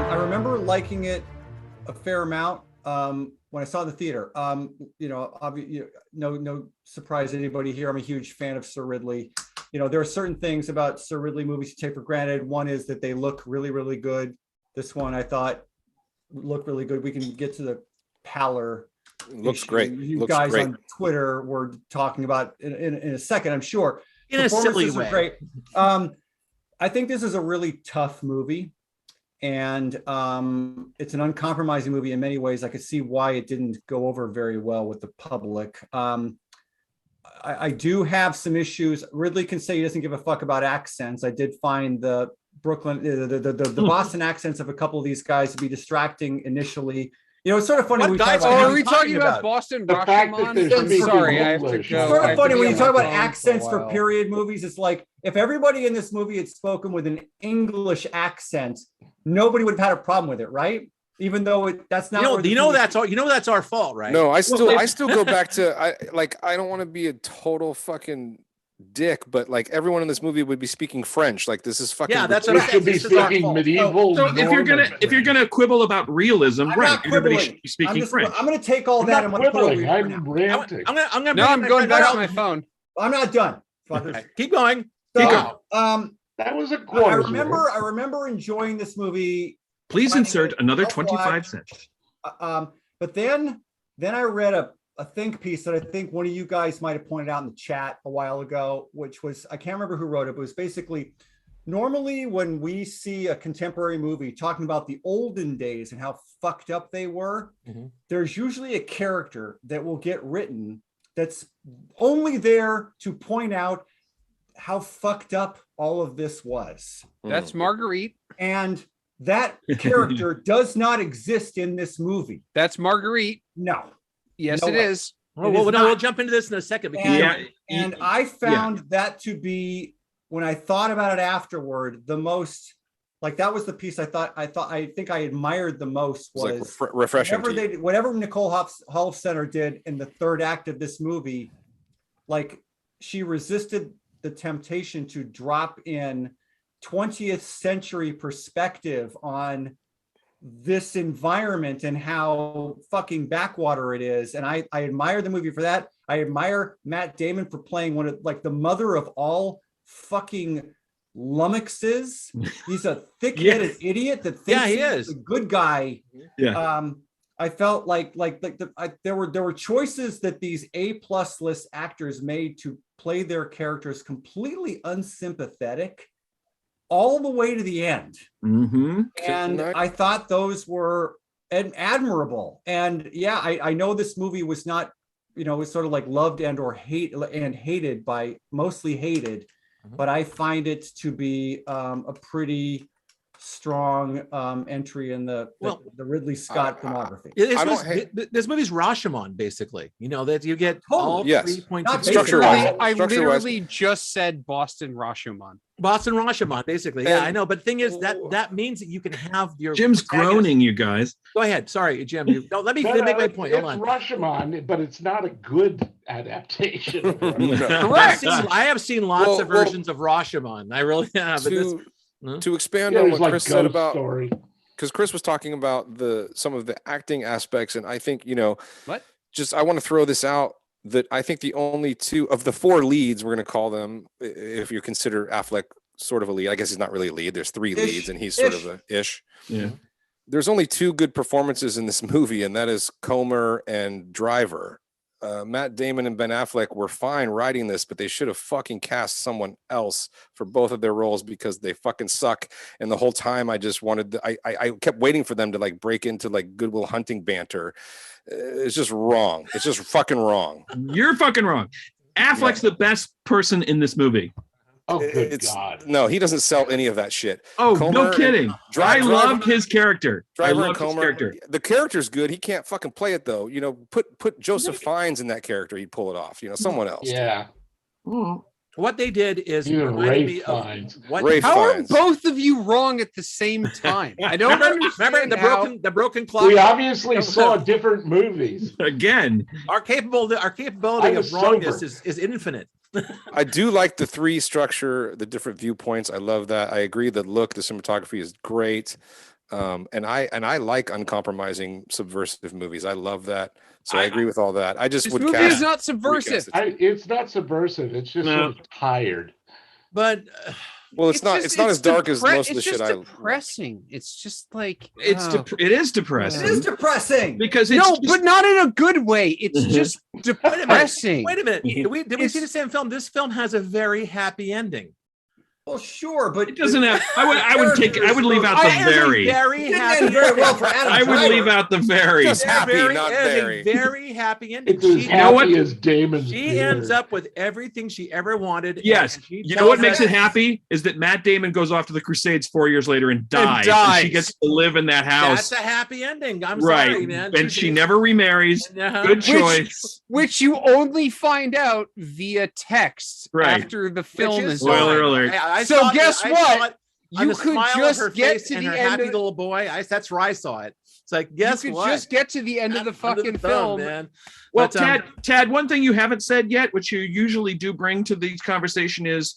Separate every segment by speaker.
Speaker 1: I remember liking it a fair amount when I saw it in the theater. No surprise to anybody here. I'm a huge fan of Sir Ridley. There are certain things about Sir Ridley movies you take for granted. One is that they look really, really good. This one I thought looked really good. We can get to the pallor.
Speaker 2: Looks
Speaker 1: issue.
Speaker 2: great.
Speaker 1: You
Speaker 2: Looks
Speaker 1: guys
Speaker 2: great.
Speaker 1: on Twitter were talking about in a second, I'm sure.
Speaker 3: In a silly way.
Speaker 1: Great. I think this is a really tough movie. And it's an uncompromising movie in many ways. I could see why it didn't go over very well with the public. I do have some issues. Ridley can say he doesn't give a fuck about accents. I did find the Boston accents of a couple of these guys to be distracting initially. It's sort of funny.
Speaker 4: Are we talking about Boston Rashomon? Sorry, I have to go.
Speaker 1: It's sort of funny when you talk about accents for period movies. It's like if everybody in this movie had spoken with an English accent, nobody would have had a problem with it, right? Even though that's not.
Speaker 3: That's our fault, right?
Speaker 2: No, I still go back to I don't want to be a total fucking dick, but like everyone in this movie would be speaking French. Like this is fucking.
Speaker 3: Yeah, that's what
Speaker 5: should be speaking medieval.
Speaker 6: So if you're gonna quibble about realism, right? Everybody should be speaking French.
Speaker 1: I'm going to take all that.
Speaker 5: I'm quibbling. I'm ranting.
Speaker 3: I'm going back to my phone.
Speaker 1: I'm not done.
Speaker 3: Okay. Keep going.
Speaker 1: So,
Speaker 5: that was a quarter.
Speaker 1: I remember enjoying this movie.
Speaker 6: Please insert another 25 cents.
Speaker 1: But then I read a think piece that I think one of you guys might have pointed out in the chat a while ago, which was, I can't remember who wrote it, but it was basically, normally when we see a contemporary movie talking about the olden days and how fucked up they were, there's usually a character that will get written that's only there to point out how fucked up all of this was.
Speaker 4: That's Marguerite.
Speaker 1: And that character does not exist in this movie.
Speaker 4: That's Marguerite.
Speaker 1: No.
Speaker 4: Yes,
Speaker 1: no
Speaker 4: it
Speaker 1: way.
Speaker 4: is.
Speaker 3: We'll jump into this in a second.
Speaker 1: And I found that to be, when I thought about it afterward, the most, like that was the piece I think I admired the most was
Speaker 2: like refreshing.
Speaker 1: Whatever Nicole Holofcener did in the third act of this movie, like she resisted the temptation to drop in 20th century perspective on this environment and how fucking backwater it is. And I admire the movie for that. I admire Matt Damon for playing one of like the mother of all fucking lummoxes. He's a thick-headed idiot that thinks he's a good guy.
Speaker 6: Yeah.
Speaker 1: I felt like there were choices that these A+ list actors made to play their characters completely unsympathetic all the way to the end. And I thought those were admirable. And yeah, I know this movie was not, was sort of like loved hated by, mostly hated, but I find it to be a pretty strong entry in the Ridley Scott filmography.
Speaker 3: This movie's Rashomon, basically. That you get all 3 points of
Speaker 2: structure-wise.
Speaker 4: I literally just said Boston Rashomon.
Speaker 3: Boston Rashomon, basically. Yeah, I know. But the thing is that means that you can have your
Speaker 6: Jim's groaning, you guys.
Speaker 3: Go ahead. Sorry, Jim. Let me make my point. Hold on.
Speaker 5: It's Rashomon, but it's not a good adaptation.
Speaker 3: Correct. I have seen lots of versions of Rashomon. I really have.
Speaker 2: To expand on what Chris said about,
Speaker 5: because
Speaker 2: Chris was talking about some of the acting aspects, and I think I want to throw this out that I think the only two of the four leads, we're going to call them, if you consider Affleck sort of a lead. I guess he's not really a lead. There's three leads, and he's sort of a ish.
Speaker 6: Yeah.
Speaker 2: There's only two good performances in this movie, and that is Comer and Driver. Matt Damon and Ben Affleck were fine writing this, but they should have fucking cast someone else for both of their roles because they fucking suck. And the whole time I just wanted I kept waiting for them to like break into like Good Will Hunting banter. It's just wrong. It's just fucking wrong.
Speaker 6: You're fucking wrong. Affleck's the best person in this movie.
Speaker 5: Oh, good God.
Speaker 2: No, he doesn't sell any of that shit.
Speaker 6: Oh, no kidding. I loved his character.
Speaker 2: I loved his character. The character's good. He can't fucking play it, though. Put Joseph Fiennes in that character. He'd pull it off. Someone else.
Speaker 5: Yeah.
Speaker 3: What they did is
Speaker 5: Ray Fiennes.
Speaker 4: How are both of you wrong at the same time? I don't understand.
Speaker 3: Remember the broken clock?
Speaker 5: We obviously saw different movies.
Speaker 6: Again.
Speaker 3: Our capability of wrongness is infinite.
Speaker 2: I do like the three structure, the different viewpoints. I love that. I agree. The look, the cinematography is great. And I like uncompromising subversive movies. I love that. So I agree with all that. I just
Speaker 4: This
Speaker 2: would
Speaker 4: movie
Speaker 2: cast
Speaker 4: is not subversive.
Speaker 5: It's not subversive. It's just
Speaker 6: No.
Speaker 5: sort of tired.
Speaker 3: But
Speaker 2: Well, it's not as dark as most of the shit
Speaker 4: It's
Speaker 2: I
Speaker 4: just depressing. It's just like
Speaker 6: it is depressing.
Speaker 1: It is depressing.
Speaker 6: Because it's just,
Speaker 4: but not in a good way. It's just depressing.
Speaker 3: wait a minute. Did we see the same film? This film has a very happy ending.
Speaker 1: Well, sure, but
Speaker 6: it doesn't have. I would leave out the very.
Speaker 3: Very
Speaker 1: It didn't
Speaker 3: happy.
Speaker 1: end very well for Adam
Speaker 6: I would
Speaker 1: Driver.
Speaker 6: leave out the very.
Speaker 2: Just happy, not very.
Speaker 3: Very happy ending.
Speaker 5: It's as
Speaker 6: know what?
Speaker 5: happy as Damon's
Speaker 3: She
Speaker 5: beard.
Speaker 3: ends up with everything she ever wanted.
Speaker 6: Yes.
Speaker 3: and she
Speaker 6: You know what
Speaker 3: tells
Speaker 6: makes
Speaker 3: us-
Speaker 6: it happy is that Matt Damon goes off to the Crusades 4 years later and dies.
Speaker 4: dies.
Speaker 6: She gets to live in that house.
Speaker 3: That's a happy ending. I'm
Speaker 6: Right.
Speaker 3: sorry, man.
Speaker 6: And she never remarries. Good choice.
Speaker 4: Which you only find out via text
Speaker 6: Right.
Speaker 4: after the film is
Speaker 6: Spoiler
Speaker 4: over.
Speaker 6: alert.
Speaker 4: So guess what?
Speaker 3: You
Speaker 4: You could just get to
Speaker 3: and
Speaker 4: the
Speaker 3: her
Speaker 4: end
Speaker 3: happy
Speaker 4: of
Speaker 3: little boy. That's where I saw it. It's like, guess
Speaker 4: you could
Speaker 3: what?
Speaker 4: just get to the end of the
Speaker 3: Under
Speaker 4: fucking
Speaker 3: thumb,
Speaker 4: film.
Speaker 3: man.
Speaker 6: Well,
Speaker 3: But,
Speaker 6: Tad, one thing you haven't said yet, which you usually do bring to these conversation, is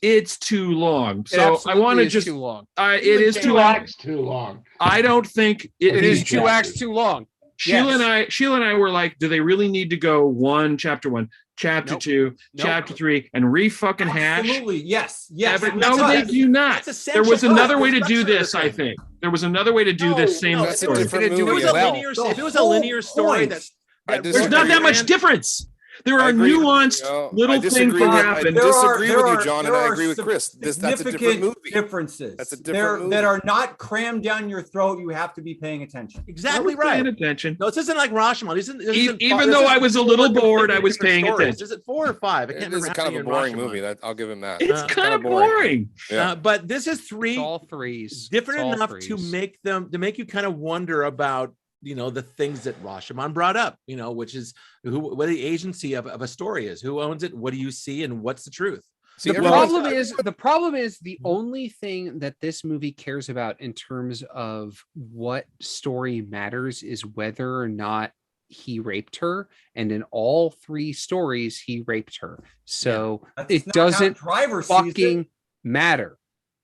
Speaker 6: it's too long.
Speaker 4: It
Speaker 6: So I
Speaker 4: absolutely
Speaker 6: want to
Speaker 4: is
Speaker 6: just,
Speaker 4: too long.
Speaker 6: it is too
Speaker 5: Two
Speaker 6: long.
Speaker 5: acts too long.
Speaker 6: I don't think
Speaker 4: It is
Speaker 5: These
Speaker 4: 2 acts
Speaker 5: chapters.
Speaker 4: too long.
Speaker 6: Sheila
Speaker 4: Yes.
Speaker 6: and I were like, do they really need to go chapter 1, chapter
Speaker 4: Nope.
Speaker 6: 2,
Speaker 4: Nope.
Speaker 6: chapter 3, and re-fucking hash?
Speaker 1: Absolutely, yes, yes.
Speaker 6: But
Speaker 1: And
Speaker 6: no,
Speaker 1: that's
Speaker 6: they do not.
Speaker 3: that's
Speaker 6: There was
Speaker 3: essential.
Speaker 6: another way to
Speaker 3: That's
Speaker 6: do
Speaker 3: structure
Speaker 6: this,
Speaker 3: of the
Speaker 6: I
Speaker 3: thing.
Speaker 6: think. There was another way to do this same
Speaker 2: That's a
Speaker 6: story.
Speaker 2: different
Speaker 4: Gonna do
Speaker 2: movie.
Speaker 3: If it was a
Speaker 2: as well.
Speaker 3: linear,
Speaker 1: The
Speaker 3: if it was a
Speaker 1: whole
Speaker 3: linear story,
Speaker 1: point-
Speaker 3: that
Speaker 2: I
Speaker 6: There's not
Speaker 2: disagree.
Speaker 6: that much difference. There are
Speaker 2: agree.
Speaker 6: nuanced
Speaker 2: No,
Speaker 6: little
Speaker 2: I
Speaker 6: things
Speaker 2: disagree
Speaker 6: that
Speaker 2: with-
Speaker 6: happen.
Speaker 2: I disagree with you, John, and I agree with Chris. That's a different
Speaker 1: significant
Speaker 2: movie.
Speaker 1: differences.
Speaker 2: That's a different
Speaker 1: that
Speaker 2: movie.
Speaker 1: are not crammed down your throat. You have to be paying attention.
Speaker 3: exactly
Speaker 6: I was paying
Speaker 3: right.
Speaker 6: attention.
Speaker 3: No, this isn't like Rashomon. This isn't
Speaker 6: Even though I was a little bored, I was paying
Speaker 3: attention.
Speaker 6: attention.
Speaker 3: Is it 4 or 5? I can't
Speaker 2: It
Speaker 3: remember.
Speaker 2: is
Speaker 3: how
Speaker 2: kind of
Speaker 3: many
Speaker 2: a
Speaker 3: in
Speaker 2: boring
Speaker 3: Rashomon.
Speaker 2: movie. That I'll give him that.
Speaker 6: It's kind of boring.
Speaker 2: Yeah.
Speaker 3: But this is
Speaker 4: It's
Speaker 3: 3
Speaker 4: all threes.
Speaker 3: different
Speaker 4: It's all
Speaker 3: enough to
Speaker 4: threes.
Speaker 3: make you kind of wonder about the things that Rashomon brought up, which is what the agency of a story is, who owns it, what do you see, and what's the truth.
Speaker 2: See,
Speaker 4: The problem is the only thing that this movie cares about in terms of what story matters is whether or not he raped her, and in all 3 stories he raped her. So
Speaker 1: That's
Speaker 4: it
Speaker 1: not how
Speaker 4: doesn't
Speaker 1: Driver sees
Speaker 4: fucking
Speaker 1: it.
Speaker 4: matter.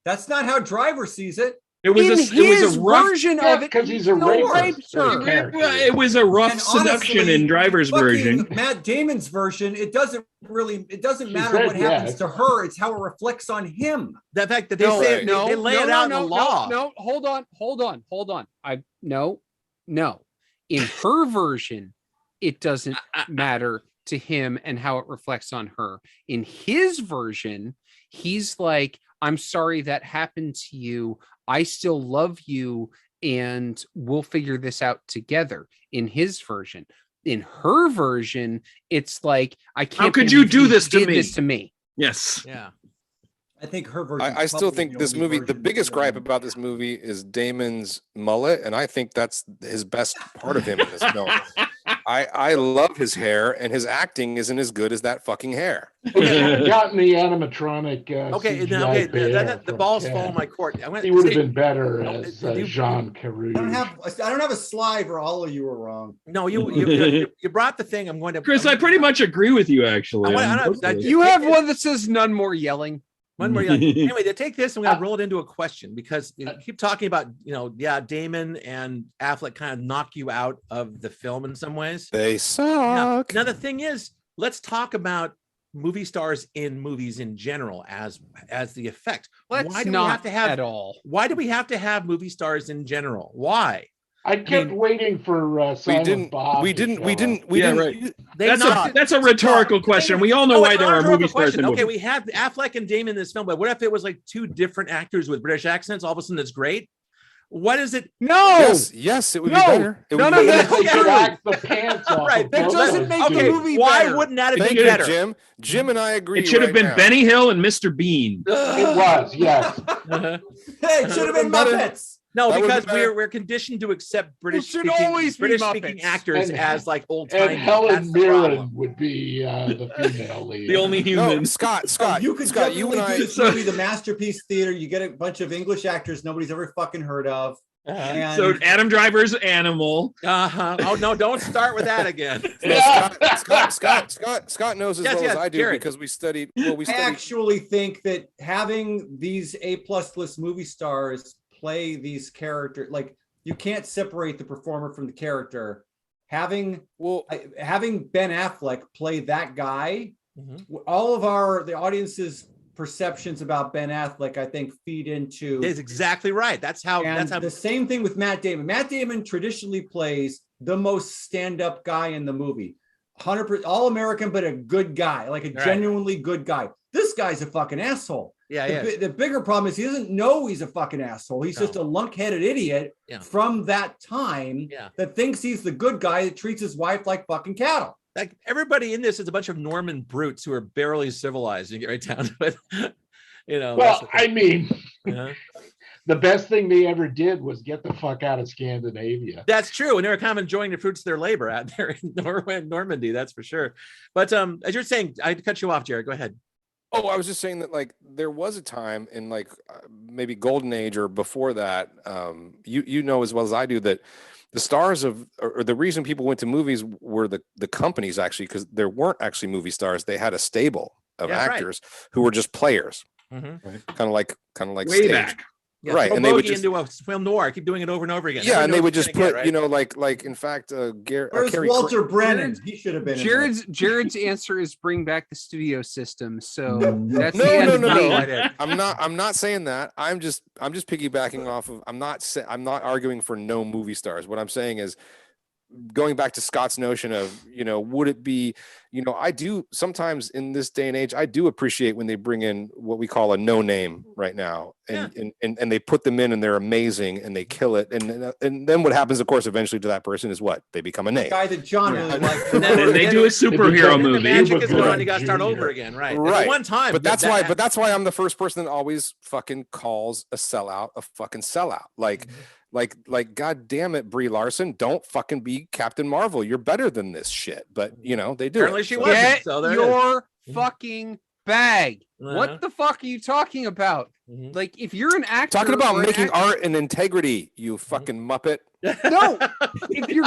Speaker 1: That's not how Driver sees it.
Speaker 6: It was
Speaker 4: In
Speaker 6: it was
Speaker 4: his
Speaker 6: a rough.
Speaker 4: version
Speaker 5: Yeah,
Speaker 4: of it,
Speaker 5: because he's a
Speaker 4: still
Speaker 5: rapist.
Speaker 4: raped
Speaker 5: so
Speaker 4: her.
Speaker 5: his character
Speaker 6: Well,
Speaker 5: is.
Speaker 6: it was a rough
Speaker 1: And
Speaker 6: seduction
Speaker 1: honestly,
Speaker 6: in Driver's
Speaker 1: fucking
Speaker 6: version.
Speaker 1: Matt Damon's version, it doesn't
Speaker 5: She
Speaker 1: matter
Speaker 5: said
Speaker 1: what happens
Speaker 5: yes.
Speaker 1: to her. It's how it reflects on him.
Speaker 3: The fact that they
Speaker 4: No,
Speaker 3: say
Speaker 4: no,
Speaker 3: they lay
Speaker 4: no,
Speaker 3: it
Speaker 4: no,
Speaker 3: out in
Speaker 4: no,
Speaker 3: the law.
Speaker 4: No, hold on. No. In her version, it doesn't matter to him and how it reflects on her. In his version, he's like, I'm sorry that happened to you. I still love you, and we'll figure this out together. In his version. In her version, it's like, I can't.
Speaker 6: could
Speaker 4: believe
Speaker 6: you do
Speaker 4: he
Speaker 6: this to
Speaker 4: did
Speaker 6: me?
Speaker 4: this to me?
Speaker 6: Yes.
Speaker 3: Yeah.
Speaker 1: I think her version.
Speaker 2: I still think this movie, the biggest gripe about this movie is Damon's mullet, and I think that's his best part of him in this film. I love his hair, and his acting isn't as good as that fucking hair.
Speaker 5: Gotten the animatronic.
Speaker 3: Okay.
Speaker 5: CGI bear
Speaker 3: The
Speaker 5: from
Speaker 3: balls
Speaker 5: Ted.
Speaker 3: fall in my court.
Speaker 5: He would have been better as
Speaker 3: you-
Speaker 5: Jean Carew.
Speaker 1: I don't have a slide where all of you were wrong.
Speaker 3: No, you brought the thing. I'm going to
Speaker 6: Chris, I pretty much agree with you, actually.
Speaker 4: You have one that says none more yelling.
Speaker 3: One more. Anyway, they take this and we're gonna roll it into a question because you keep talking about, Damon and Affleck kind of knock you out of the film in some ways.
Speaker 2: They suck.
Speaker 3: Now the thing is, let's talk about movie stars in movies in general as the effect.
Speaker 4: Let's
Speaker 3: Why do
Speaker 4: not
Speaker 3: we have to have
Speaker 4: at all.
Speaker 3: Why do we have to have movie stars in general? Why?
Speaker 5: I kept waiting for Silent Bob.
Speaker 2: We
Speaker 5: to
Speaker 2: didn't.
Speaker 5: show
Speaker 2: We
Speaker 5: up.
Speaker 2: didn't. We
Speaker 6: Yeah,
Speaker 2: didn't.
Speaker 6: right.
Speaker 3: They
Speaker 6: That's a rhetorical question. We all know why there are movie stars in
Speaker 3: Okay,
Speaker 6: movies.
Speaker 3: we have Affleck and Damon in this film, but what if it was like 2 different actors with British accents? All of a sudden, it's great. What is it?
Speaker 4: No,
Speaker 2: Yes, it would
Speaker 4: No.
Speaker 2: be better. It would
Speaker 4: None
Speaker 2: be
Speaker 4: of
Speaker 2: better.
Speaker 4: that-
Speaker 5: They could act the pants off.
Speaker 3: Right,
Speaker 5: of
Speaker 3: that
Speaker 5: both
Speaker 3: doesn't
Speaker 5: those
Speaker 4: make the
Speaker 5: dudes.
Speaker 4: movie
Speaker 3: Why
Speaker 4: better.
Speaker 3: wouldn't that have
Speaker 2: Thank
Speaker 3: been
Speaker 2: you,
Speaker 3: better?
Speaker 2: Jim. Jim and I agree.
Speaker 6: It should have
Speaker 2: right
Speaker 6: been
Speaker 2: now.
Speaker 6: Benny Hill and Mr. Bean.
Speaker 5: It was, yes.
Speaker 3: Uh-huh.
Speaker 1: Hey, it should have been
Speaker 2: Better.
Speaker 1: Muppets.
Speaker 3: No,
Speaker 2: That would've
Speaker 3: because
Speaker 2: been better.
Speaker 3: we're conditioned to accept British
Speaker 4: should
Speaker 3: speaking,
Speaker 4: always be
Speaker 3: British speaking
Speaker 4: Muppets.
Speaker 3: actors
Speaker 5: And-
Speaker 3: as like old
Speaker 5: And
Speaker 3: timey.
Speaker 5: Helen Mirren would be the female lead.
Speaker 6: The only human.
Speaker 2: No, Scott.
Speaker 1: You could
Speaker 2: Scott. You
Speaker 1: definitely
Speaker 2: and I.
Speaker 1: do this movie, the Masterpiece Theater. You get a bunch of English actors nobody's ever fucking heard of. And
Speaker 6: So Adam Driver's Animal.
Speaker 3: Uh-huh. Oh no, don't start with that again.
Speaker 2: No, Scott knows as
Speaker 3: Yes,
Speaker 2: well
Speaker 3: yes,
Speaker 2: as I do
Speaker 3: Jared.
Speaker 2: because we studied. Well, we
Speaker 1: I
Speaker 2: studied.
Speaker 1: actually think that having these A+ list movie stars play these characters. Like you can't separate the performer from the character. Having Ben Affleck play that guy, all of the audience's perceptions about Ben Affleck, I think, feed into.
Speaker 3: Is exactly right. That's how.
Speaker 1: The same thing with Matt Damon. Matt Damon traditionally plays the most stand-up guy in the movie, 100% all American, but a good guy, like a genuinely good guy. This guy's a fucking asshole.
Speaker 3: Yeah,
Speaker 1: the bigger problem is he doesn't know he's a fucking asshole. He's just a lunk-headed idiot from that time that thinks he's the good guy that treats his wife like fucking cattle.
Speaker 3: Like everybody in this is a bunch of Norman brutes who are barely civilized. You get right down to it.
Speaker 5: Well, I mean, the best thing they ever did was get the fuck out of Scandinavia.
Speaker 3: That's true, and they were kind of enjoying the fruits of their labor out there in Normandy. That's for sure. But as you're saying, I cut you off, Jared. Go ahead.
Speaker 2: Oh, I was just saying that like there was a time in like maybe Golden Age or before that, you know as well as I do that the stars or the reason people went to movies were the companies actually, because there weren't actually movie stars. They had a stable of actors who were just players, kind of like
Speaker 6: way
Speaker 2: stage.
Speaker 6: back.
Speaker 3: Yeah,
Speaker 2: right, and they would just
Speaker 3: into a film noir, keep doing it over and over again.
Speaker 2: Yeah, and they would just put,
Speaker 3: right?
Speaker 2: like in fact,
Speaker 1: Where's Walter Brennan? He should have been.
Speaker 4: Jared's answer is bring back the studio system. So that's
Speaker 2: no. I'm not saying that. I'm just piggybacking off of. I'm not arguing for no movie stars. What I'm saying is, going back to Scott's notion of, would it be, I do sometimes in this day and age, I do appreciate when they bring in what we call a no name right now, and they put them in and they're amazing and they kill it, and then what happens, of course, eventually to that person is what they become a name.
Speaker 1: The guy that John really liked.
Speaker 6: And then they do a superhero movie.
Speaker 3: The magic is gone. You got to start over again, right? One time,
Speaker 2: but that's why I'm the first person that always fucking calls a sellout a fucking sellout. Like, God damn it, Brie Larson, don't fucking be Captain Marvel. You're better than this shit. But they do.
Speaker 3: Apparently she wasn't.
Speaker 4: Get
Speaker 3: So
Speaker 4: your fucking bag. What the fuck are you talking about? Like, if you're an actor,
Speaker 2: talking about making art and integrity, you fucking muppet.
Speaker 4: No, if you're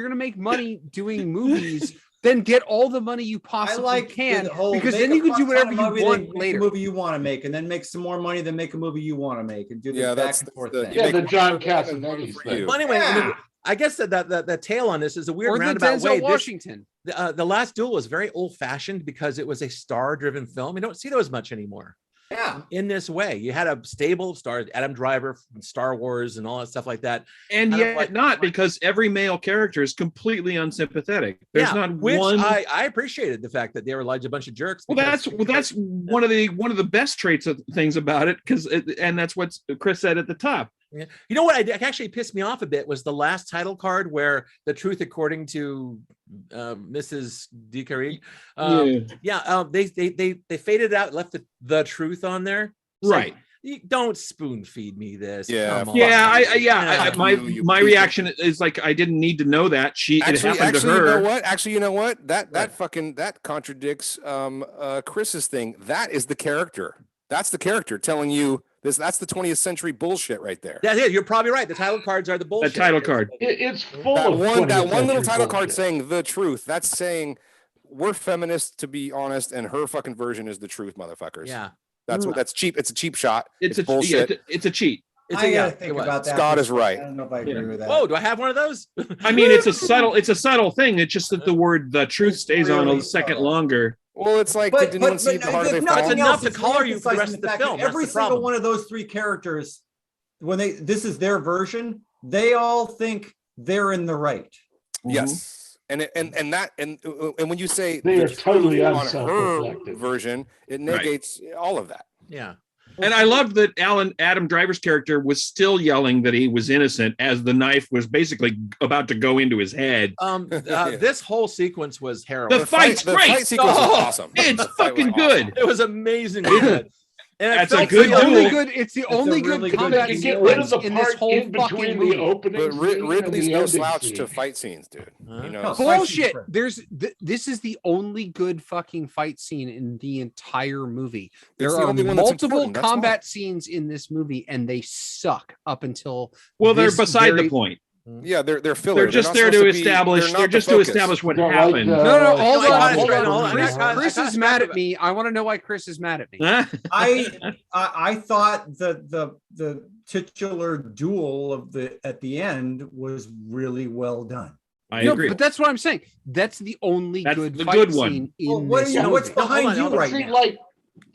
Speaker 4: gonna make money doing movies, then get all the money you possibly can, because then you can do whatever you want later.
Speaker 1: Movie you want to make, and then make some more money, then make a movie you want to make, and do the back and forth thing.
Speaker 5: Yeah, the John Cassavetes thing.
Speaker 3: Well, anyway, I guess that tail on this is a weird roundabout way.
Speaker 4: Washington.
Speaker 3: The last Duel was very old-fashioned because it was a star-driven film. You don't see those much anymore.
Speaker 1: Yeah.
Speaker 3: In this way, you had a stable of stars, Adam Driver from Star Wars and all that stuff like that.
Speaker 6: And yet not, because every male character is completely unsympathetic. There's not
Speaker 3: which
Speaker 6: one.
Speaker 3: I apprecited the fact that they were like a bunch of jerks.
Speaker 6: Well, that's one of the best traits of things about it, and that's what Chris said at the top.
Speaker 3: Yeah. You know what actually pissed me off a bit was the last title card where the truth according to Mrs. DeCarrie. They faded out, left the truth on there. It's
Speaker 6: right.
Speaker 3: Like, don't spoon feed me this.
Speaker 2: Yeah.
Speaker 6: My reaction is like, I didn't need to know that. It happened to her.
Speaker 2: You know what? That contradicts Chris's thing. That is the character. That's the character telling you this. That's the 20th century bullshit right there.
Speaker 3: Yeah, you're probably right. The title cards are the bullshit.
Speaker 6: The title card.
Speaker 5: It's full
Speaker 2: of that one little title
Speaker 5: bullshit.
Speaker 2: card saying the truth. That's saying we're feminists, to be honest, and her fucking version is the truth, motherfuckers.
Speaker 3: Yeah.
Speaker 2: That's cheap. It's a cheap shot.
Speaker 6: It's
Speaker 2: bullshit.
Speaker 6: Yeah, it's a cheat.
Speaker 1: I gotta think about that.
Speaker 2: Scott is right.
Speaker 1: I don't know if I agree with that.
Speaker 3: Oh, do I have one of those?
Speaker 6: I mean, it's a subtle thing. It's just that the word "the truth" stays on a second longer.
Speaker 2: Well, it's like, did anyone see the heart of the
Speaker 3: That's
Speaker 2: fall?
Speaker 3: enough to color you for the rest of the film.
Speaker 1: Every single one of those three characters, when this is their version, they all think they're in the right.
Speaker 2: Yes. And when you say
Speaker 5: they are totally
Speaker 2: on her version, it negates all of that.
Speaker 3: Yeah.
Speaker 6: And I loved that Adam Driver's character was still yelling that he was innocent as the knife was basically about to go into his head.
Speaker 3: This whole sequence was harrowing.
Speaker 6: The fight's great.
Speaker 2: Fight sequence was awesome.
Speaker 6: It's fucking good.
Speaker 3: It was amazingly good. And
Speaker 6: that's a good duel.
Speaker 4: It's the only good combat
Speaker 5: sequence
Speaker 4: in this whole
Speaker 5: in
Speaker 4: fucking movie.
Speaker 2: But Ridley's no slouch to fight scenes, dude.
Speaker 4: Bullshit. This is the only good fucking fight scene in the entire movie. There are multiple combat scenes in this movie, and they suck up until.
Speaker 6: Well, they're beside the point.
Speaker 2: Yeah, they're filler.
Speaker 6: They're just
Speaker 2: not
Speaker 6: there
Speaker 2: supposed
Speaker 6: to
Speaker 2: be-
Speaker 6: establish.
Speaker 2: they're
Speaker 6: They're
Speaker 2: not the
Speaker 6: just to
Speaker 2: focus.
Speaker 6: establish what
Speaker 5: No, like
Speaker 6: happened.
Speaker 5: the-
Speaker 4: No, hold
Speaker 3: No,
Speaker 4: on, hold
Speaker 3: hold
Speaker 4: on.
Speaker 3: on.
Speaker 4: Chris is mad at me. I want to know why Chris is mad at me.
Speaker 1: I thought the titular duel at the end was really well done.
Speaker 6: I
Speaker 4: No,
Speaker 6: agree.
Speaker 4: but that's what I'm saying. That's the only
Speaker 6: That's
Speaker 4: good
Speaker 6: the
Speaker 4: fight
Speaker 6: good one.
Speaker 4: scene
Speaker 1: Well,
Speaker 4: in
Speaker 1: what
Speaker 4: this
Speaker 1: are you, what's
Speaker 4: movie.
Speaker 1: behind
Speaker 3: hold on,
Speaker 1: you
Speaker 3: hold on.
Speaker 1: right
Speaker 5: See,
Speaker 1: now?
Speaker 5: like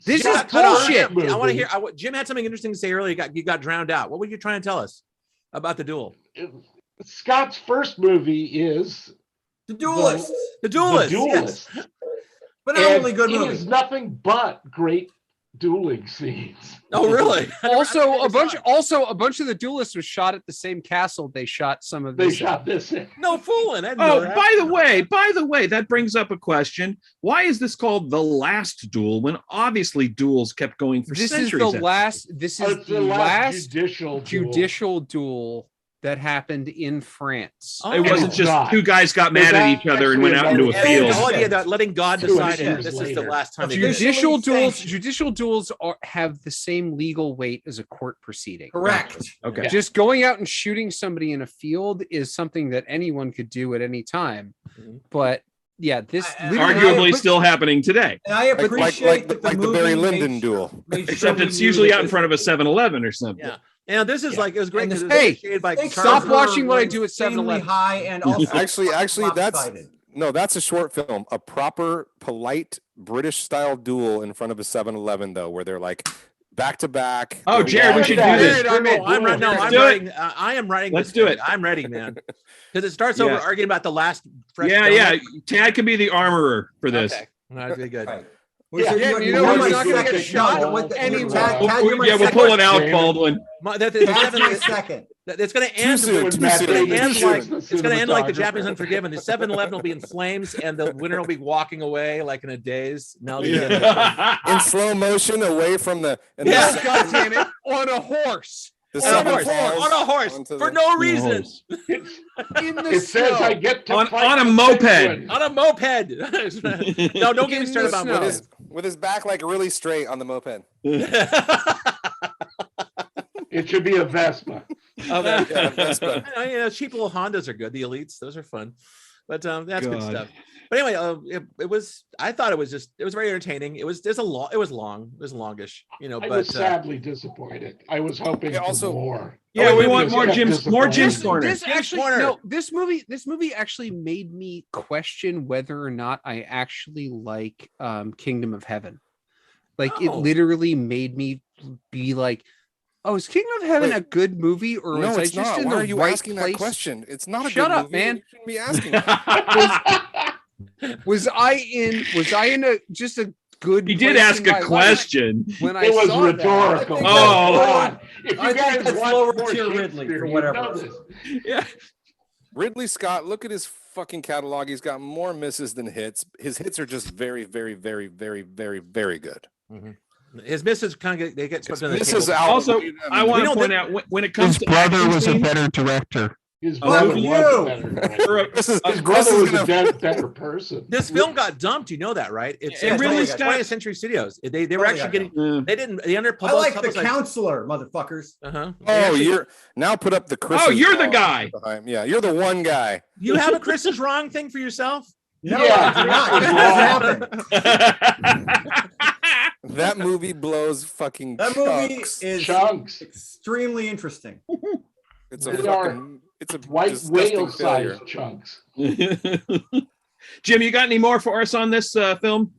Speaker 4: This is
Speaker 5: Scott's
Speaker 4: bullshit.
Speaker 5: first
Speaker 3: I want to
Speaker 5: movie-
Speaker 3: hear. Jim had something interesting to say earlier. You got drowned out. What were you trying to tell us about the duel?
Speaker 5: Scott's first movie is
Speaker 1: The Duelist,
Speaker 3: The Duelist.
Speaker 5: The Duelist.
Speaker 1: but not
Speaker 5: And
Speaker 1: only good
Speaker 5: it
Speaker 1: movie.
Speaker 5: is nothing but great dueling scenes.
Speaker 3: Oh, really?
Speaker 4: Also, a bunch of the duelists was shot at the same castle they shot some of
Speaker 5: They
Speaker 4: this.
Speaker 5: shot this in.
Speaker 3: No fooling. I didn't know
Speaker 6: Oh,
Speaker 3: that.
Speaker 6: by the way, that brings up a question. Why is this called The Last Duel when obviously duels kept going for
Speaker 4: This is
Speaker 6: centuries?
Speaker 4: the last. This is
Speaker 5: It's
Speaker 4: the last
Speaker 5: judicial duel.
Speaker 4: judicial duel that happened in France.
Speaker 3: Oh.
Speaker 6: It wasn't
Speaker 5: it's
Speaker 6: just
Speaker 5: not.
Speaker 6: two guys got mad at each other and went out into a
Speaker 5: actually
Speaker 3: And
Speaker 6: field.
Speaker 3: the whole idea that letting God decide it.
Speaker 5: 200
Speaker 3: This is the
Speaker 5: later.
Speaker 3: last time. they did it.
Speaker 4: Judicial duels.
Speaker 1: sanctioned.
Speaker 4: Judicial duels have the same legal weight as a court proceeding.
Speaker 1: Correct.
Speaker 6: Okay.
Speaker 4: Just going out and shooting somebody in a field is something that anyone could do at any time.
Speaker 3: Mhm.
Speaker 4: But yeah, this
Speaker 1: I-
Speaker 4: literally-
Speaker 6: Arguably still happening today,
Speaker 1: And I appreciate that the
Speaker 2: the
Speaker 1: movie
Speaker 2: Barry
Speaker 1: made-
Speaker 2: Lyndon duel.
Speaker 1: made sure
Speaker 6: except
Speaker 1: we
Speaker 6: it's
Speaker 1: knew
Speaker 6: usually
Speaker 1: that
Speaker 6: out in
Speaker 1: this-
Speaker 6: front of a 7-Eleven or something.
Speaker 3: Yeah. And this is like, it was great
Speaker 1: And
Speaker 3: because
Speaker 1: this-
Speaker 3: it was
Speaker 4: Hey,
Speaker 3: initiated by
Speaker 1: Stakes
Speaker 3: Charles.
Speaker 4: Stop watching what I
Speaker 1: were
Speaker 4: do at
Speaker 1: extremely
Speaker 4: 7-Eleven.
Speaker 1: high and also
Speaker 2: Actually, that's
Speaker 1: lopsided.
Speaker 2: no, that's a short film. A proper, polite British style duel in front of a 7-Eleven, though, where they're like back to back.
Speaker 6: Oh,
Speaker 2: they're
Speaker 6: Jared, we should do
Speaker 2: walking-
Speaker 6: this.
Speaker 3: Oh, I'm right. No,
Speaker 6: Let's
Speaker 3: I'm
Speaker 6: do it.
Speaker 3: writing. I am writing.
Speaker 6: Let's
Speaker 3: this
Speaker 6: do
Speaker 3: thing.
Speaker 6: it.
Speaker 3: I'm ready, man. Because it starts over
Speaker 6: Yeah.
Speaker 3: arguing about the last. Fresh
Speaker 6: Yeah,
Speaker 3: donut.
Speaker 6: yeah. Tad could be the armorer for this.
Speaker 3: Okay. That'd be good.
Speaker 1: Right.
Speaker 5: Yeah,
Speaker 4: you know
Speaker 1: You're
Speaker 4: who's
Speaker 1: my
Speaker 4: not gonna get
Speaker 1: second-
Speaker 4: shot
Speaker 1: no, what the-
Speaker 4: anyway.
Speaker 1: Tad, you're my
Speaker 6: Yeah, we'll
Speaker 1: second-
Speaker 6: pull it out,
Speaker 5: Jared.
Speaker 6: Baldwin.
Speaker 1: Tad's my second.
Speaker 3: It's going to end.
Speaker 2: soon,
Speaker 3: It's
Speaker 2: too
Speaker 3: going
Speaker 2: soon,
Speaker 3: to
Speaker 2: too
Speaker 3: end
Speaker 2: soon.
Speaker 3: like it's going to end like the Japanese Unforgiven. The 7-Eleven will be in flames, and the winner will be walking away like in a daze. Now
Speaker 2: in slow motion away from the. And
Speaker 3: Yeah.
Speaker 2: the,
Speaker 4: God damn it, on a horse.
Speaker 2: the
Speaker 3: on a
Speaker 2: seven
Speaker 3: horse,
Speaker 2: falls
Speaker 3: on a horse,
Speaker 2: onto
Speaker 3: for
Speaker 2: the-
Speaker 3: no reason,
Speaker 4: In the
Speaker 5: It says
Speaker 4: snow.
Speaker 5: I get to
Speaker 6: On-
Speaker 5: fight
Speaker 6: on a
Speaker 5: the
Speaker 6: moped.
Speaker 5: penguin.
Speaker 3: on a moped. No, don't get me
Speaker 4: In
Speaker 3: started
Speaker 4: the
Speaker 3: about
Speaker 4: snow.
Speaker 3: mopeds.
Speaker 2: with his back like really straight on the moped.
Speaker 5: It should be a Vespa.
Speaker 2: Yeah, Vespa.
Speaker 3: Cheap little Hondas are good. The Elites, those are fun. But that's good
Speaker 6: God.
Speaker 3: stuff. But anyway, it was. I thought it was very entertaining. It was long. It was longish.
Speaker 5: I
Speaker 3: but
Speaker 5: was sadly disappointed. I was hoping
Speaker 2: Yeah,
Speaker 5: for
Speaker 2: also-
Speaker 5: more.
Speaker 6: Yeah,
Speaker 3: Oh,
Speaker 6: we
Speaker 3: wait,
Speaker 6: want
Speaker 3: wait,
Speaker 6: more
Speaker 5: wait.
Speaker 6: Jim's
Speaker 5: This-
Speaker 6: corner.
Speaker 4: This
Speaker 3: James
Speaker 4: actually
Speaker 3: Corner.
Speaker 4: no. This movie actually made me question whether or not I actually like Kingdom of Heaven. Like it
Speaker 3: Oh.
Speaker 4: literally made me be like, "Oh, is Kingdom of Heaven
Speaker 2: Wait.
Speaker 4: a good movie, or was
Speaker 2: No,
Speaker 4: I
Speaker 2: it's
Speaker 4: just
Speaker 2: not.
Speaker 4: in
Speaker 2: Why
Speaker 4: the
Speaker 2: are you
Speaker 4: right
Speaker 2: asking
Speaker 4: place?
Speaker 2: that question? It's not a
Speaker 4: Shut
Speaker 2: good
Speaker 4: up,
Speaker 2: movie.
Speaker 4: man.
Speaker 2: You shouldn't be asking. That.
Speaker 4: Was I in a just a good?
Speaker 6: He did
Speaker 4: place
Speaker 6: ask
Speaker 4: in
Speaker 6: a
Speaker 4: my life
Speaker 6: question.
Speaker 4: when I
Speaker 5: It was
Speaker 4: saw that?
Speaker 5: rhetorical.
Speaker 1: I think
Speaker 6: Oh.
Speaker 5: Come on. If you
Speaker 1: I think
Speaker 5: guys
Speaker 1: that's
Speaker 5: watch
Speaker 1: lower
Speaker 5: more
Speaker 1: tier Ridley for
Speaker 5: Shakespeare, you
Speaker 1: whatever.
Speaker 5: know this.
Speaker 6: Yeah.
Speaker 2: Ridley Scott, look at his fucking catalog. He's got more misses than hits. His hits are just very, very, very, very, very, very good.
Speaker 3: His misses kind of they get swept under the
Speaker 2: Misses
Speaker 3: table.
Speaker 2: out.
Speaker 6: Also, I want
Speaker 3: know
Speaker 6: to point
Speaker 3: that-
Speaker 6: out when it comes to action scenes,
Speaker 7: director.
Speaker 5: His
Speaker 6: Oh,
Speaker 5: brother
Speaker 6: who
Speaker 5: was
Speaker 1: you?
Speaker 5: a better director.
Speaker 6: for a-
Speaker 2: This is
Speaker 5: His
Speaker 2: this
Speaker 5: brother
Speaker 2: is
Speaker 5: was a
Speaker 2: gonna-
Speaker 5: better person.
Speaker 3: This film got dumped. You know that, right? It's
Speaker 1: Yeah,
Speaker 3: it's
Speaker 1: Ridley
Speaker 3: Ridley
Speaker 6: Scott-
Speaker 3: 20th Century Studios. They were
Speaker 1: Totally
Speaker 3: actually
Speaker 1: got
Speaker 3: getting. They didn't. They under
Speaker 1: I like the
Speaker 3: publicized.
Speaker 1: counselor, motherfuckers.
Speaker 3: Uh-huh.
Speaker 2: Oh, you're now put up the Chris.
Speaker 6: Oh, you're the guy.
Speaker 2: Yeah, you're the one guy.
Speaker 3: You have a Chris is wrong thing for yourself?
Speaker 1: No,
Speaker 5: Yeah.
Speaker 1: I do not. It doesn't happen.
Speaker 2: That movie blows fucking.
Speaker 1: That movie
Speaker 2: chunks.
Speaker 1: is
Speaker 5: Chunks.
Speaker 1: extremely interesting.
Speaker 2: It's a
Speaker 5: They are
Speaker 2: fucking. It's a
Speaker 5: White
Speaker 2: disgusting
Speaker 5: whale
Speaker 2: failure.
Speaker 5: sized chunks.
Speaker 6: Jim, you got any more for us on this film?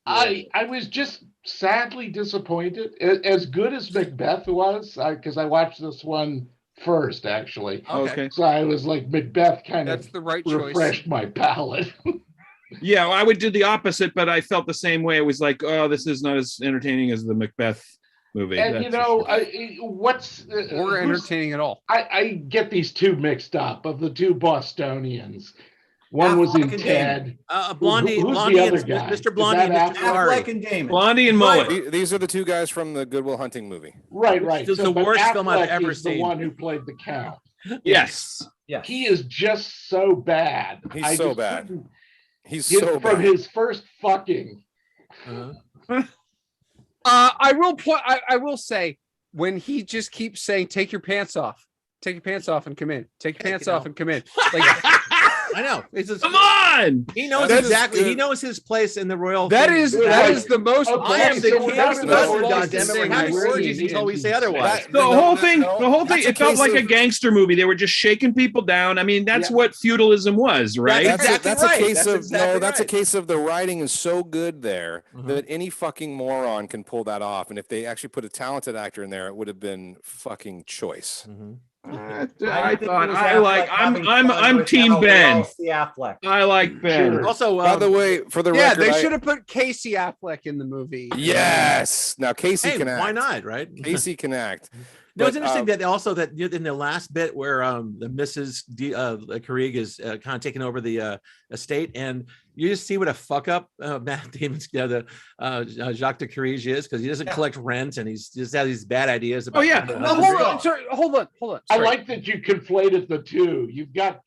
Speaker 5: I was just sadly disappointed. As good as Macbeth was, because I watched this one first, actually.
Speaker 6: Okay.
Speaker 5: So I was like, Macbeth kind
Speaker 4: That's
Speaker 5: of
Speaker 4: the right choice.
Speaker 5: refreshed my palate.
Speaker 6: Yeah, I would do the opposite, but I felt the same way. It was like, oh, this is not as entertaining as the Macbeth movie.
Speaker 5: And
Speaker 6: That's
Speaker 5: you
Speaker 6: for
Speaker 5: know,
Speaker 6: sure.
Speaker 5: what's
Speaker 4: Or
Speaker 5: who's-
Speaker 4: entertaining at all.
Speaker 5: I get these two mixed up of the two Bostonians. One was in
Speaker 1: Affleck and
Speaker 5: Ted.
Speaker 3: Blondie,
Speaker 5: who's the
Speaker 3: Blondie,
Speaker 5: other
Speaker 3: and
Speaker 5: guy?
Speaker 3: Mr.
Speaker 5: Is
Speaker 3: Blondie, and
Speaker 5: that
Speaker 3: Mr.
Speaker 5: Affleck?
Speaker 3: Ferrari.
Speaker 1: Affleck and Damon.
Speaker 6: Blondie and
Speaker 1: Right.
Speaker 6: Mullet.
Speaker 2: These are the two guys from the Good Will Hunting movie.
Speaker 5: Right.
Speaker 3: This is the
Speaker 5: but
Speaker 3: worst film I've
Speaker 5: Affleck
Speaker 3: ever
Speaker 5: is the
Speaker 3: seen.
Speaker 5: one who played the Count.
Speaker 6: Yes.
Speaker 1: Yes.
Speaker 5: He is just so bad.
Speaker 2: He's
Speaker 5: I
Speaker 2: so
Speaker 5: just
Speaker 2: bad.
Speaker 5: couldn't
Speaker 2: He's
Speaker 5: get
Speaker 2: so
Speaker 5: from
Speaker 2: bad.
Speaker 5: his first fucking.
Speaker 3: Uh-huh.
Speaker 4: I will say when he just keeps saying, "Take your pants off, Take your pants off and come in. Take your pants
Speaker 3: You know.
Speaker 4: off and come in. Like
Speaker 3: I know. It's just,
Speaker 6: Come on.
Speaker 3: he knows
Speaker 2: That is
Speaker 3: exactly. He
Speaker 2: good.
Speaker 3: knows his place in the royal.
Speaker 4: that
Speaker 3: thing.
Speaker 4: is
Speaker 5: Dude,
Speaker 4: that
Speaker 5: like,
Speaker 4: is the most.
Speaker 5: okay,
Speaker 3: I am the
Speaker 5: so
Speaker 3: king
Speaker 5: without
Speaker 3: of the
Speaker 5: the
Speaker 3: Lord,
Speaker 5: orgies,
Speaker 3: goddammit. We're
Speaker 5: thing
Speaker 3: having
Speaker 5: I've
Speaker 3: orgies
Speaker 5: seen
Speaker 3: until we
Speaker 5: in
Speaker 3: say otherwise.
Speaker 2: That-
Speaker 6: The
Speaker 2: No,
Speaker 6: whole
Speaker 2: no,
Speaker 6: thing,
Speaker 2: no.
Speaker 6: the whole thing,
Speaker 2: That's a
Speaker 6: it felt
Speaker 2: case
Speaker 6: like a
Speaker 2: of-
Speaker 6: gangster movie. They were just shaking people down. I mean, that's what feudalism was, right?
Speaker 3: That's exactly
Speaker 2: that's
Speaker 3: right.
Speaker 2: a case
Speaker 3: That's
Speaker 2: of
Speaker 3: exactly
Speaker 2: that's a
Speaker 3: right.
Speaker 2: case of the writing is so good there
Speaker 3: Mhm.
Speaker 2: that any fucking moron can pull that off. And if they actually put a talented actor in there, it would have been fucking choice.
Speaker 3: Mhm.
Speaker 6: I
Speaker 1: think
Speaker 6: thought
Speaker 1: it was
Speaker 6: I
Speaker 1: Affleck
Speaker 6: like.
Speaker 1: having fun
Speaker 6: I'm
Speaker 1: with
Speaker 6: Team
Speaker 1: how we
Speaker 6: Ben.
Speaker 1: all see Affleck.
Speaker 6: I like Ben.
Speaker 5: Sure.
Speaker 3: Also,
Speaker 2: By the way, for the
Speaker 4: Yeah,
Speaker 2: record,
Speaker 4: they should have put Casey Affleck in the movie.
Speaker 2: Yes. Now Casey
Speaker 3: hey,
Speaker 2: can act.
Speaker 3: why not? Right?
Speaker 2: Casey can act.
Speaker 3: No, it's
Speaker 2: But,
Speaker 3: interesting that also that in the last bit where the Mrs. Carrig is kind of taking over the estate, and you just see what a fuck up Matt Damon's Jacques de Carrig is, because he doesn't collect rent and he's just has these bad ideas about.
Speaker 6: Oh, yeah.
Speaker 3: the
Speaker 1: No,
Speaker 3: husband.
Speaker 1: hold
Speaker 4: Hold on, sorry, hold on.
Speaker 5: I
Speaker 4: Sorry.
Speaker 5: like that you conflated the two. You've got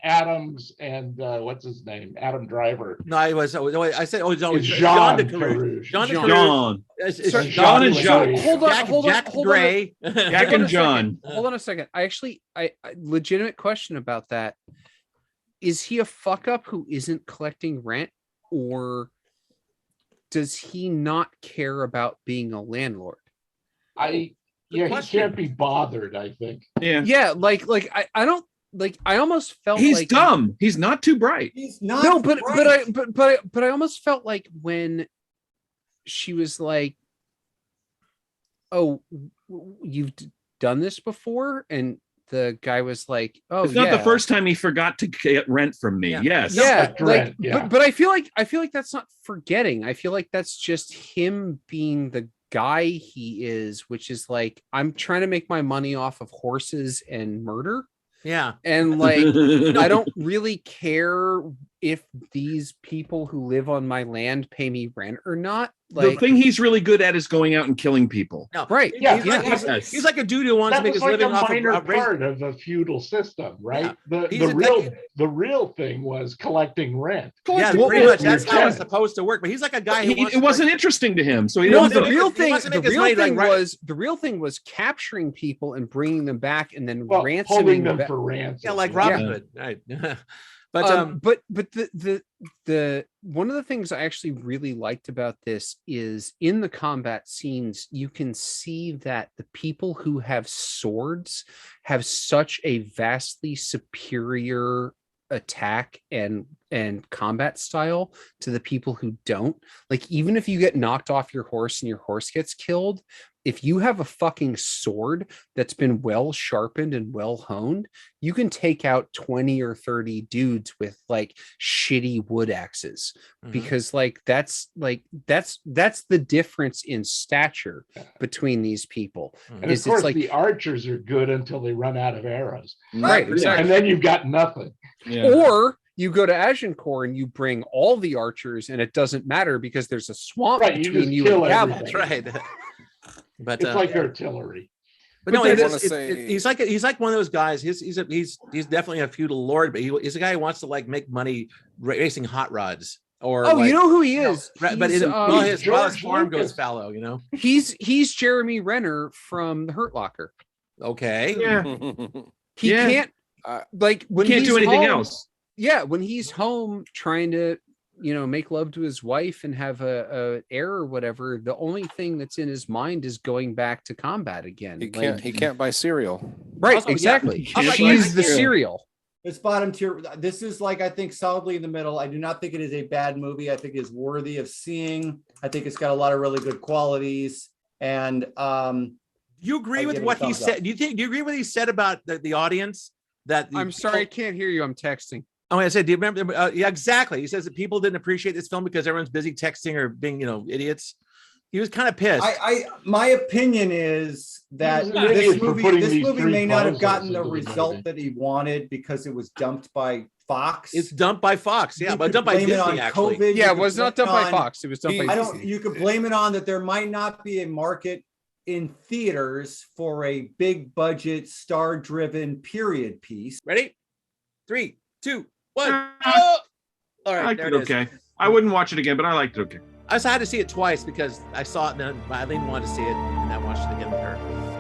Speaker 5: Adams and what's his name? Adam Driver.
Speaker 3: No, I said no,
Speaker 5: It's
Speaker 3: Jean de
Speaker 5: Jean
Speaker 3: Carrig.
Speaker 5: Carouge.
Speaker 3: Jean de
Speaker 4: Jean.
Speaker 3: Carrig.
Speaker 6: John,
Speaker 3: It's
Speaker 4: Sorry,
Speaker 6: John and
Speaker 5: John.
Speaker 6: Jacques.
Speaker 4: Hold on,
Speaker 3: Jack,
Speaker 4: hold on,
Speaker 3: Jack
Speaker 4: hold on.
Speaker 3: Gray.
Speaker 6: Jack
Speaker 4: Hold on
Speaker 6: and
Speaker 4: a second.
Speaker 6: John.
Speaker 4: Hold on a second. I legitimate question about that. Is he a fuck up who isn't collecting rent, or does he not care about being a landlord?
Speaker 5: He
Speaker 3: question.
Speaker 5: can't be bothered, I think.
Speaker 6: Yeah.
Speaker 4: Yeah, I don't like. I almost felt
Speaker 6: He's
Speaker 4: like
Speaker 6: dumb. He's not too bright.
Speaker 1: He's not.
Speaker 4: No, but
Speaker 1: right.
Speaker 4: I almost felt like when she was like, "Oh, you've done this before," and the guy was like, "Oh,
Speaker 6: It's not
Speaker 4: yeah.
Speaker 6: the first time he forgot to get rent from me.
Speaker 3: Yeah.
Speaker 6: Yes.
Speaker 4: Yeah,
Speaker 5: That's
Speaker 4: like,
Speaker 5: right, yeah.
Speaker 4: but I feel like that's not forgetting. I feel like that's just him being the guy he is, which is like, I'm trying to make my money off of horses and murder,
Speaker 3: Yeah.
Speaker 4: and like I don't really care if these people who live on my land pay me rent or not.
Speaker 6: The
Speaker 4: Like,
Speaker 6: thing he's really good at is going out and killing people.
Speaker 3: No.
Speaker 4: right?
Speaker 5: Yeah,
Speaker 3: He's, like,
Speaker 6: Yes.
Speaker 3: he's like a dude who wants to
Speaker 5: That
Speaker 3: make
Speaker 5: was
Speaker 3: his
Speaker 5: like a
Speaker 3: living off
Speaker 5: minor
Speaker 3: of raising.
Speaker 5: part of the feudal system, right?
Speaker 3: He's
Speaker 5: The real thing was collecting rent.
Speaker 3: Yeah,
Speaker 6: Well,
Speaker 3: pretty much.
Speaker 5: well,
Speaker 3: That's how
Speaker 5: yeah.
Speaker 3: it's supposed to work. But he's like a guy who
Speaker 6: It
Speaker 3: wants
Speaker 6: wasn't
Speaker 3: to
Speaker 6: interesting to him. So he
Speaker 4: No,
Speaker 6: didn't
Speaker 3: the
Speaker 6: do
Speaker 3: real
Speaker 6: it.
Speaker 3: thing- wants to make his money, like,
Speaker 4: the real thing was capturing people and bringing them back and then
Speaker 5: Well,
Speaker 4: ransoming
Speaker 5: holding them
Speaker 4: ba-
Speaker 5: for ransom.
Speaker 3: yeah, like
Speaker 5: yeah.
Speaker 3: Robin Hood, right? But
Speaker 4: but the one of the things I actually really liked about this is in the combat scenes, you can see that the people who have swords have such a vastly superior attack and combat style to the people who don't. Like, even if you get knocked off your horse and your horse gets killed, if you have a fucking sword that's been well sharpened and well honed, you can take out 20 or 30 dudes with like shitty wood axes, because like that's the difference in stature between these people.
Speaker 5: And
Speaker 4: Is
Speaker 5: of course,
Speaker 4: it's like
Speaker 5: the archers are good until they run out of arrows.
Speaker 4: right, exactly.
Speaker 5: And then you've got nothing.
Speaker 6: Yeah.
Speaker 4: Or you go to Agincourt and you bring all the archers, and it doesn't matter because there's a swamp
Speaker 5: Right, you
Speaker 4: between
Speaker 5: just
Speaker 4: you
Speaker 5: kill
Speaker 4: and
Speaker 5: everything.
Speaker 4: cavalry.
Speaker 3: that's right. But
Speaker 5: It's like artillery.
Speaker 3: But no,
Speaker 2: I
Speaker 3: it
Speaker 2: wanna
Speaker 3: is,
Speaker 2: say-
Speaker 3: he's like one of those guys. He's definitely a feudal lord, but he's a guy who wants to like make money racing hot rods. Or
Speaker 4: Oh,
Speaker 3: like,
Speaker 4: you know who he is?
Speaker 3: right, but
Speaker 4: He's,
Speaker 3: while
Speaker 5: he's
Speaker 3: his
Speaker 5: George
Speaker 3: farm goes
Speaker 5: Lucas.
Speaker 3: fallow, you know.
Speaker 4: he's Jeremy Renner from The Hurt Locker.
Speaker 3: Okay.
Speaker 6: Yeah.
Speaker 4: He
Speaker 6: Yeah.
Speaker 4: can't like when
Speaker 6: Can't
Speaker 4: he's
Speaker 6: do anything
Speaker 4: home-
Speaker 6: else.
Speaker 4: Yeah, when he's home trying to, make love to his wife and have a heir or whatever, the only thing that's in his mind is going back to combat again.
Speaker 2: He can't buy cereal.
Speaker 4: Right,
Speaker 3: Also, yeah,
Speaker 4: exactly.
Speaker 6: also,
Speaker 4: She's the
Speaker 6: yeah.
Speaker 4: cereal.
Speaker 1: This bottom tier, this is like, I think, solidly in the middle. I do not think it is a bad movie. I think it's worthy of seeing. I think it's got a lot of really good qualities. And
Speaker 3: Do you agree
Speaker 1: I
Speaker 3: with
Speaker 1: give it
Speaker 3: what
Speaker 1: a
Speaker 3: he
Speaker 1: thumbs
Speaker 3: said?
Speaker 1: up.
Speaker 3: Do you agree with what he said about the audience? That
Speaker 4: I'm sorry, I can't hear you. I'm texting.
Speaker 3: Oh, I said, do you remember? Yeah, exactly. He says that people didn't appreciate this film because everyone's busy texting or being, idiots. He was kind of pissed.
Speaker 1: my opinion is that
Speaker 5: He was an idiot for putting
Speaker 1: this
Speaker 5: these
Speaker 1: movie
Speaker 5: three
Speaker 1: may not have
Speaker 5: puzzles
Speaker 1: gotten the
Speaker 5: into the
Speaker 1: result
Speaker 5: movie.
Speaker 1: that he wanted because it was dumped by Fox.
Speaker 3: It's dumped by Fox, yeah,
Speaker 1: You
Speaker 3: but
Speaker 1: could
Speaker 3: dumped by
Speaker 1: blame it
Speaker 3: Disney
Speaker 1: on
Speaker 3: actually.
Speaker 1: COVID.
Speaker 4: Yeah,
Speaker 1: You
Speaker 4: it
Speaker 1: could
Speaker 4: was not
Speaker 1: blame
Speaker 4: done
Speaker 1: it
Speaker 4: by
Speaker 1: on-
Speaker 4: Fox. It was done by Disney.
Speaker 1: You could blame it on that there might not be a market in theaters for a big budget, star driven period piece.
Speaker 3: Ready? 3, 2, 1. Oh! All
Speaker 6: I
Speaker 3: right,
Speaker 6: liked
Speaker 3: there
Speaker 6: it
Speaker 3: it is.
Speaker 6: okay. I wouldn't watch it again, but I liked it okay.
Speaker 3: I just had to see it twice because I saw it and then Eileen wanted to see it, and I watched it again with her.